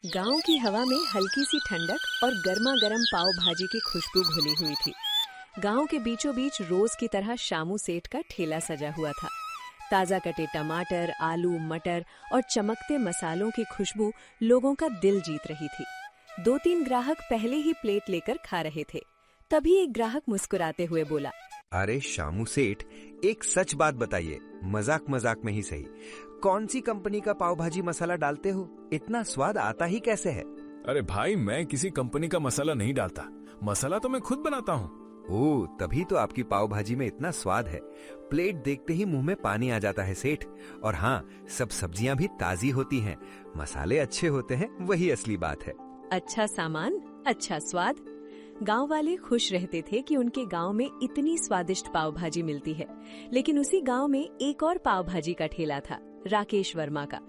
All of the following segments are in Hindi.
गांव की हवा में हल्की सी ठंडक और गर्मा गर्म पाव भाजी की खुशबू घुली हुई थी। गांव के बीचों बीच रोज की तरह शामू सेठ का ठेला सजा हुआ था। ताजा कटे टमाटर, आलू, मटर और चमकते मसालों की खुशबू लोगों का दिल जीत रही थी। 2-3 ग्राहक पहले ही प्लेट लेकर खा रहे थे। तभी एक ग्राहक मुस्कुराते हुए बोला, अरे शामू सेठ, एक सच बात बताइए, मजाक मजाक में ही सही, कौन सी कंपनी का पाव भाजी मसाला डालते हो? इतना स्वाद आता ही कैसे है? अरे भाई, मैं किसी कंपनी का मसाला नहीं डालता। मसाला तो मैं खुद बनाता हूँ। ओह, तभी तो आपकी पाव भाजी में इतना स्वाद है। प्लेट देखते ही मुंह में पानी आ जाता है सेठ। और हाँ, सब सब्जियां भी ताजी होती हैं, मसाले अच्छे होते हैं, वही असली बात है। अच्छा सामान, अच्छा स्वाद। गांव वाले खुश रहते थे कि उनके गांव में इतनी स्वादिष्ट पाव भाजी मिलती है। लेकिन उसी गांव में एक और पाव भाजी का ठेला था, राकेश वर्मा का।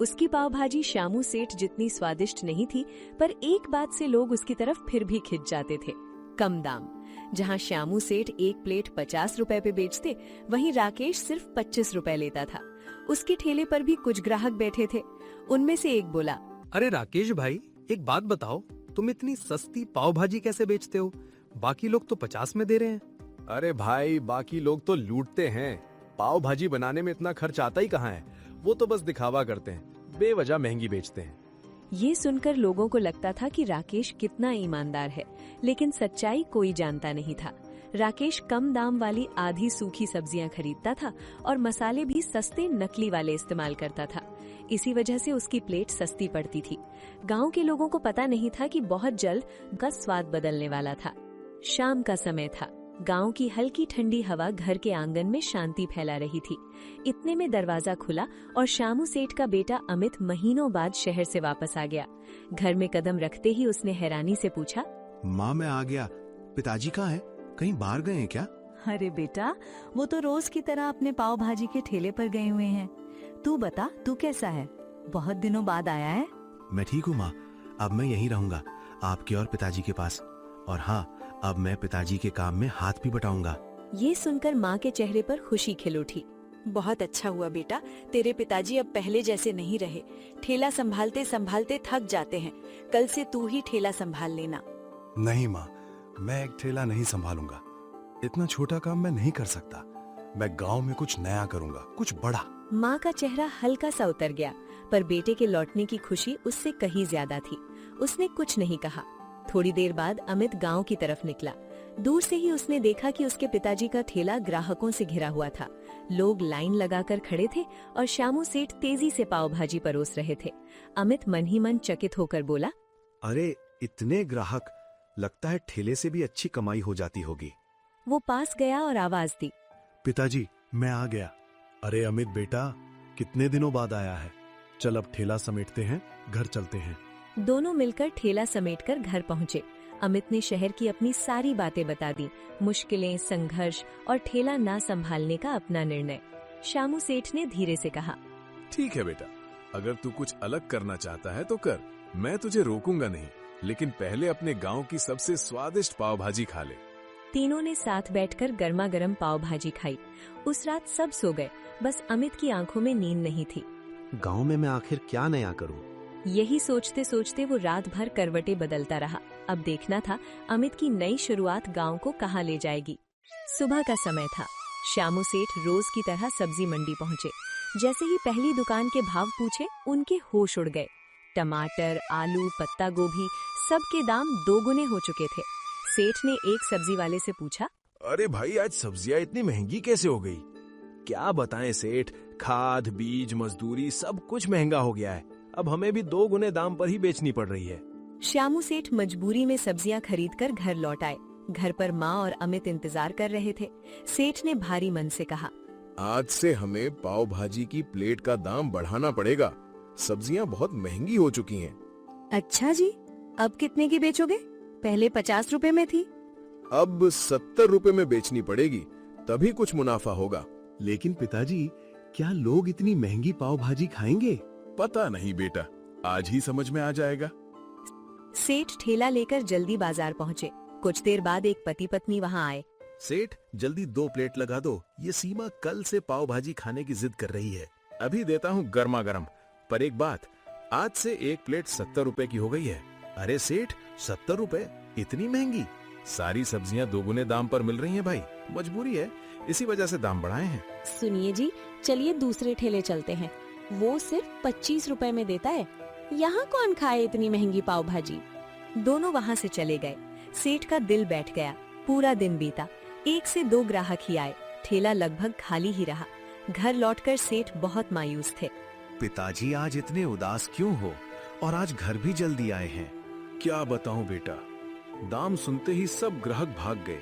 उसकी पाव भाजी शामू सेठ जितनी स्वादिष्ट नहीं थी, पर एक बात से लोग उसकी तरफ फिर भी खिंच जाते थे, कम दाम। जहां श्यामू सेठ एक प्लेट 50 रुपए पे बेचते, वहीं राकेश सिर्फ 25 रुपए लेता था। उसके ठेले पर भी कुछ ग्राहक बैठे थे। उनमें से एक बोला, अरे राकेश भाई, एक बात बताओ, तुम इतनी सस्ती पाव भाजी कैसे बेचते हो? बाकी लोग तो 50 में दे रहे हैं। अरे भाई, बाकी लोग तो लूटते हैं। पाव भाजी बनाने में इतना खर्च आता ही कहाँ है। वो तो बस दिखावा करते हैं, बेवजह महंगी बेचते हैं। ये सुनकर लोगों को लगता था कि राकेश कितना ईमानदार है, लेकिन सच्चाई कोई जानता नहीं था। राकेश कम दाम वाली आधी सूखी सब्जियां खरीदता था और मसाले भी सस्ते नकली वाले इस्तेमाल करता था। इसी वजह से उसकी प्लेट सस्ती पड़ती थी। गांव के लोगों को पता नहीं था कि बहुत जल्द का स्वाद बदलने वाला था। शाम का समय था। गांव की हल्की ठंडी हवा घर के आंगन में शांति फैला रही थी। इतने में दरवाजा खुला और शामू सेठ का बेटा अमित महीनों बाद शहर से वापस आ गया। घर में कदम रखते ही उसने हैरानी से पूछा, माँ, मैं आ गया। पिताजी कहाँ हैं? कहीं बाहर गए हैं क्या? अरे बेटा, वो तो रोज की तरह अपने पाव भाजी के ठेले पर गए हुए हैं। तू बता, तू कैसा है? बहुत दिनों बाद आया है। मैं ठीक हूँ माँ। अब मैं यहीं रहूंगा, आपके और पिताजी के पास। और हाँ, अब मैं पिताजी के काम में हाथ भी बटाऊंगा। ये सुनकर माँ के चेहरे पर खुशी खिल उठी। बहुत अच्छा हुआ बेटा, तेरे पिताजी अब पहले जैसे नहीं रहे। ठेला संभालते संभालते थक जाते हैं। कल से तू ही ठेला संभाल लेना। नहीं माँ, मैं एक ठेला नहीं संभालूंगा। इतना छोटा काम मैं नहीं कर सकता। मैं गांव में कुछ नया करूंगा, कुछ बड़ा। माँ का चेहरा हल्का सा उतर गया, पर बेटे के लौटने की खुशी उससे कहीं ज्यादा थी। उसने कुछ नहीं कहा। थोड़ी देर बाद अमित गांव की तरफ निकला। दूर से ही उसने देखा कि उसके पिताजी का ठेला ग्राहकों से घिरा हुआ था। लोग लाइन लगाकर खड़े थे और शामू सेठ तेजी से पाव भाजी परोस रहे थे। अमित मन ही मन चकित होकर बोला, अरे इतने ग्राहक, लगता है ठेले से भी अच्छी कमाई हो जाती होगी। वो पास गया और आवाज दी, पिताजी, मैं आ गया। अरे अमित बेटा, कितने दिनों बाद आया है। चल अब ठेला समेटते हैं, घर चलते हैं। दोनों मिलकर ठेला समेटकर घर पहुंचे। अमित ने शहर की अपनी सारी बातें बता दी, मुश्किलें, संघर्ष और ठेला ना संभालने का अपना निर्णय। शामू सेठ ने धीरे से कहा, ठीक है बेटा, अगर तू कुछ अलग करना चाहता है तो कर, मैं तुझे रोकूंगा नहीं। लेकिन पहले अपने गांव की सबसे स्वादिष्ट पाव भाजी खा ले। तीनों ने साथ बैठकर गर्मा गर्म पाव भाजी खाई। उस रात सब सो गए, बस अमित की आंखों में नींद नहीं थी। गांव में मैं आखिर क्या नया करूं? यही सोचते सोचते वो रात भर करवटें बदलता रहा। अब देखना था अमित की नई शुरुआत गांव को कहाँ ले जाएगी। सुबह का समय था। श्यामू सेठ रोज की तरह सब्जी मंडी पहुँचे। जैसे ही पहली दुकान के भाव पूछे, उनके होश उड़ गए। टमाटर, आलू, पत्ता गोभी, सबके दाम 2 गुने हो चुके थे। सेठ ने एक सब्जी वाले से पूछा, अरे भाई, आज सब्जियां इतनी महंगी कैसे हो गई? क्या बताएं सेठ, खाद, बीज, मजदूरी सब कुछ महंगा हो गया है। अब हमें भी 2 गुने दाम पर ही बेचनी पड़ रही है। श्यामू सेठ मजबूरी में सब्जियां खरीदकर घर लौट आए। घर पर माँ और अमित इंतजार कर रहे थे। सेठ ने भारी मन से कहा, आज से हमें पाव भाजी की प्लेट का दाम बढ़ाना पड़ेगा। सब्जियां बहुत महंगी हो चुकी हैं। अच्छा जी, अब कितने की बेचोगे? पहले 50 रुपए में थी। अब 70 रुपए में बेचनी पड़ेगी, तभी कुछ मुनाफा होगा। लेकिन पिताजी, क्या लोग इतनी महंगी पाव भाजी खाएंगे? पता नहीं बेटा, आज ही समझ में आ जाएगा। सेठ ठेला लेकर जल्दी बाजार पहुँचे। कुछ देर बाद एक पति पत्नी वहाँ आए। सेठ, जल्दी 2 प्लेट लगा दो। ये सीमा कल से पाव भाजी खाने की जिद कर रही है। अभी देता हूँ गर्मा गर्म। पर एक बात, आज से एक प्लेट 70 रुपए की हो गई है। अरे सेठ, 70 रुपए? इतनी महंगी? सारी सब्जियां दोगुने दाम पर मिल रही हैं भाई, मजबूरी है, इसी वजह से दाम बढ़ाए हैं। सुनिए जी, चलिए दूसरे ठेले चलते हैं, वो सिर्फ 25 रुपए में देता है। यहाँ कौन खाए इतनी महंगी पाव भाजी। दोनों वहाँ से चले गए। सेठ का दिल बैठ गया। पूरा दिन बीता, 1 से 2 ग्राहक ही आए। ठेला लगभग खाली ही रहा। घर लौटकर सेठ बहुत मायूस थे। पिताजी आज इतने उदास क्यों हो? और आज घर भी जल्दी आए हैं। क्या बताऊं बेटा, दाम सुनते ही सब ग्राहक भाग गए।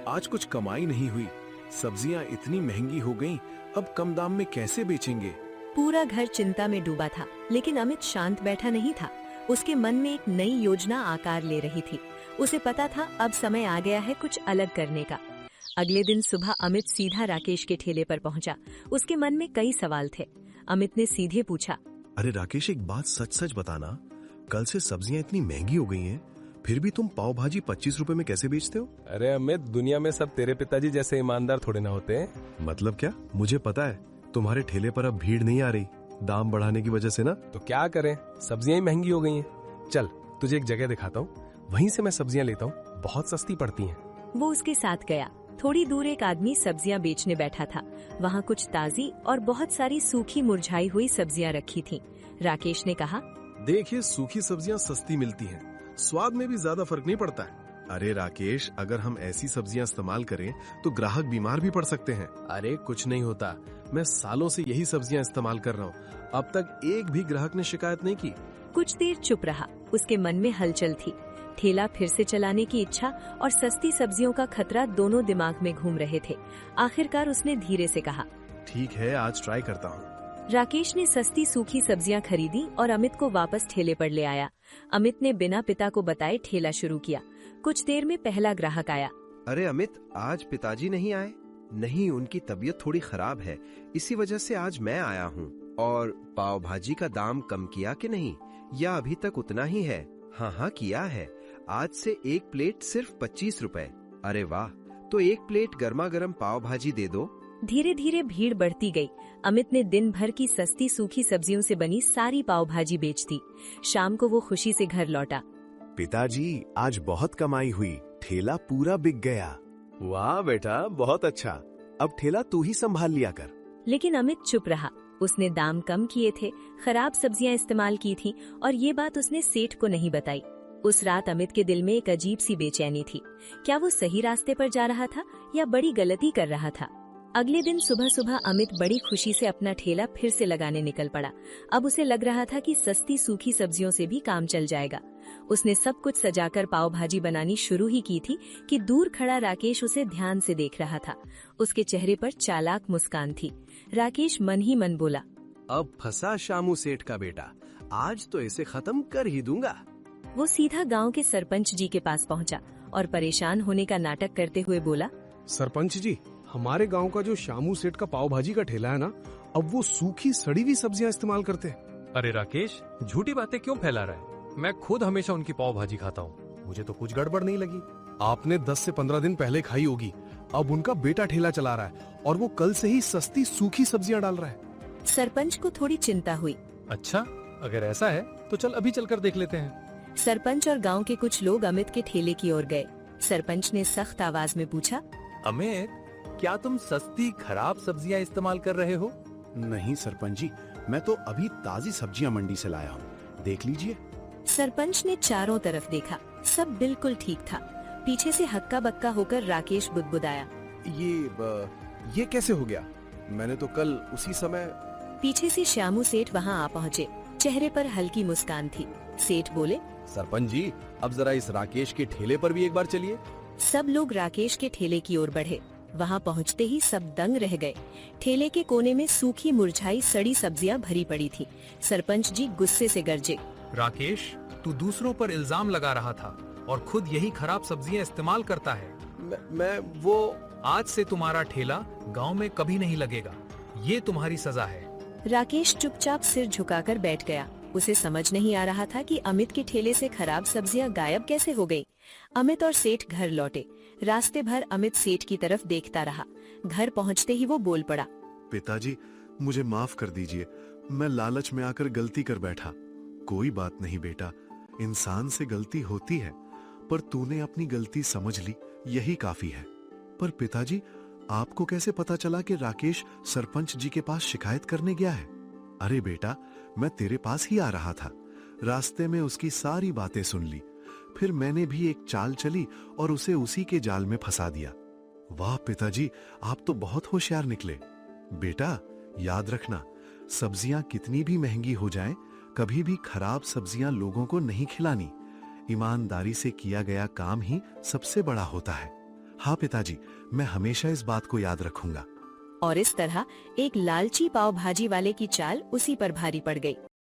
आज कुछ कमाई नहीं हुई, सब्जियां इतनी महंगी हो गईं, अब कम दाम में कैसे बेचेंगे। पूरा घर चिंता में डूबा था, लेकिन अमित शांत बैठा नहीं था। उसके मन में एक नई योजना आकार ले रही थी। उसे पता था अब समय आ गया है कुछ अलग करने का। अगले दिन सुबह अमित सीधा राकेश के ठेले पर पहुंचा। उसके मन में कई सवाल थे। अमित ने सीधे पूछा, अरे राकेश, एक बात सच सच बताना, कल से सब्जियां इतनी महंगी हो गई हैं, फिर भी तुम पाव भाजी 25 रुपए में कैसे बेचते हो? अरे अमित, दुनिया में सब तेरे पिताजी जैसे ईमानदार थोड़े ना होते हैं। मतलब क्या? मुझे पता है तुम्हारे ठेले पर अब भीड़ नहीं आ रही, दाम बढ़ाने की वजह से ना। तो क्या करें, सब्जियां ही महंगी हो गई हैं। चल तुझे एक जगह दिखाता हूँ, वहीं से मैं सब्जियां लेता हूँ, बहुत सस्ती पड़ती हैं। वो उसके साथ गया। थोड़ी दूर एक आदमी सब्जियां बेचने बैठा था। वहाँ कुछ ताजी और बहुत सारी सूखी मुरझाई हुई सब्जियां रखी थीं। राकेश ने कहा, देखिए, सूखी सब्जियां सस्ती मिलती हैं, स्वाद में भी ज्यादा फर्क नहीं पड़ता है। अरे राकेश, अगर हम ऐसी सब्जियां इस्तेमाल करें तो ग्राहक बीमार भी पड़ सकते हैं। अरे कुछ नहीं होता, मैं सालों से यही सब्जियां इस्तेमाल कर रहा हूँ, अब तक एक भी ग्राहक ने शिकायत नहीं की। कुछ देर चुप रहा। उसके मन में हलचल थी। ठेला फिर से चलाने की इच्छा और सस्ती सब्जियों का खतरा दोनों दिमाग में घूम रहे थे। आखिरकार उसने धीरे से कहा, ठीक है, आज ट्राई करता हूँ। राकेश ने सस्ती सूखी सब्जियां खरीदी और अमित को वापस ठेले पर ले आया। अमित ने बिना पिता को बताए ठेला शुरू किया। कुछ देर में पहला ग्राहक आया। अरे अमित, आज पिताजी नहीं आए? नहीं, उनकी तबीयत थोड़ी खराब है, इसी वजह से आज मैं आया हूँ। और पाव भाजी का दाम कम किया कि नहीं, या अभी तक उतना ही है? हाँ हाँ, किया है। आज से एक प्लेट सिर्फ 25 रुपए। अरे वाह, तो एक प्लेट गर्मा गर्म पाव भाजी दे दो। धीरे धीरे भीड़ बढ़ती गई। अमित ने दिन भर की सस्ती सूखी सब्जियों से बनी सारी पाव भाजी बेच दी। शाम को वो खुशी से घर लौटा। पिताजी, आज बहुत कमाई हुई, ठेला पूरा बिक गया। वाह बेटा, बहुत अच्छा, अब ठेला तू ही संभाल लिया कर। लेकिन अमित चुप रहा। उसने दाम कम किए थे, खराब सब्जियां इस्तेमाल की थीं और ये बात उसने सेठ को नहीं बताई। उस रात अमित के दिल में एक अजीब सी बेचैनी थी। क्या वो सही रास्ते पर जा रहा था या बड़ी गलती कर रहा था? अगले दिन सुबह सुबह अमित बड़ी खुशी से अपना ठेला फिर से लगाने निकल पड़ा। अब उसे लग रहा था कि सस्ती सूखी सब्जियों से भी काम चल जाएगा। उसने सब कुछ सजाकर पाव भाजी बनानी शुरू ही की थी कि दूर खड़ा राकेश उसे ध्यान से देख रहा था। उसके चेहरे पर चालाक मुस्कान थी। राकेश मन ही मन बोला, अब फंसा शामू सेठ का बेटा, आज तो इसे खत्म कर ही दूंगा। वो सीधा गांव के सरपंच जी के पास पहुंचा और परेशान होने का नाटक करते हुए बोला, सरपंच जी, हमारे गांव का जो शामू सेठ का पाव भाजी का ठेला है ना, अब वो सूखी सड़ी हुई सब्जियां इस्तेमाल करते हैं। अरे राकेश, झूठी बातें क्यों फैला रहा है? मैं खुद हमेशा उनकी पाव भाजी खाता हूँ, मुझे तो कुछ गड़बड़ नहीं लगी। आपने 10 से 15 दिन पहले खाई होगी। अब उनका बेटा ठेला चला रहा है और वो कल से ही सस्ती सूखी सब्जियां डाल रहा है। सरपंच को थोड़ी चिंता हुई। अच्छा, अगर ऐसा है तो चल अभी चलकर देख लेते हैं। सरपंच और गांव के कुछ लोग अमित के ठेले की ओर गए। सरपंच ने सख्त आवाज में पूछा, अमित, क्या तुम सस्ती खराब सब्जियां इस्तेमाल कर रहे हो? नहीं सरपंच जी, मैं तो अभी ताजी सब्जियां मंडी से लाया हूँ, देख लीजिए। सरपंच ने चारों तरफ देखा, सब बिल्कुल ठीक था। पीछे से हक्का बक्का होकर राकेश बुदबुदाया, ये कैसे हो गया? मैंने तो कल उसी समय। पीछे से श्यामू सेठ वहाँ आ पहुँचे। चेहरे पर हल्की मुस्कान थी। सेठ बोले, सरपंच जी, अब जरा इस राकेश के ठेले पर भी एक बार चलिए। सब लोग राकेश के ठेले की ओर बढ़े। वहाँ पहुँचते ही सब दंग रह गए। ठेले के कोने में सूखी मुरझाई सड़ी सब्जियां भरी पड़ी थी। सरपंच जी गुस्से से गरजे, राकेश, तू दूसरों पर इल्जाम लगा रहा था और खुद यही खराब सब्जियां इस्तेमाल करता है। मैं वो आज से तुम्हारा ठेला गांव में कभी नहीं लगेगा, ये तुम्हारी सजा है। राकेश चुपचाप सिर झुकाकर बैठ गया। उसे समझ नहीं आ रहा था कि अमित के ठेले से खराब सब्जियां गायब कैसे हो गई। अमित और सेठ घर लौटे। रास्ते भर अमित सेठ की तरफ देखता रहा। घर पहुंचते ही वो बोल पड़ा, पिताजी, मुझे माफ कर दीजिए, मैं लालच में आकर गलती कर बैठा। कोई बात नहीं बेटा, इंसान से गलती होती है, पर तूने अपनी गलती समझ ली, यही काफी है। पर पिताजी, आपको कैसे पता चला कि राकेश सरपंच जी के पास शिकायत करने गया है? अरे बेटा, मैं तेरे पास ही आ रहा था। रास्ते में उसकी सारी बातें सुन ली, फिर मैंने भी एक चाल चली और उसे उसी के जाल में फंसा दिया। वाह पिताजी, आप तो बहुत होशियार निकले। बेटा, याद रखना, सब्जियां कितनी भी महंगी हो जाएं, कभी भी खराब सब्जियां लोगों को नहीं खिलानी। ईमानदारी से किया गया काम ही सबसे बड़ा होता है। हाँ पिताजी, मैं हमेशा इस बात को याद रखूंगा। और इस तरह एक लालची पाव भाजी वाले की चाल उसी पर भारी पड़ गई।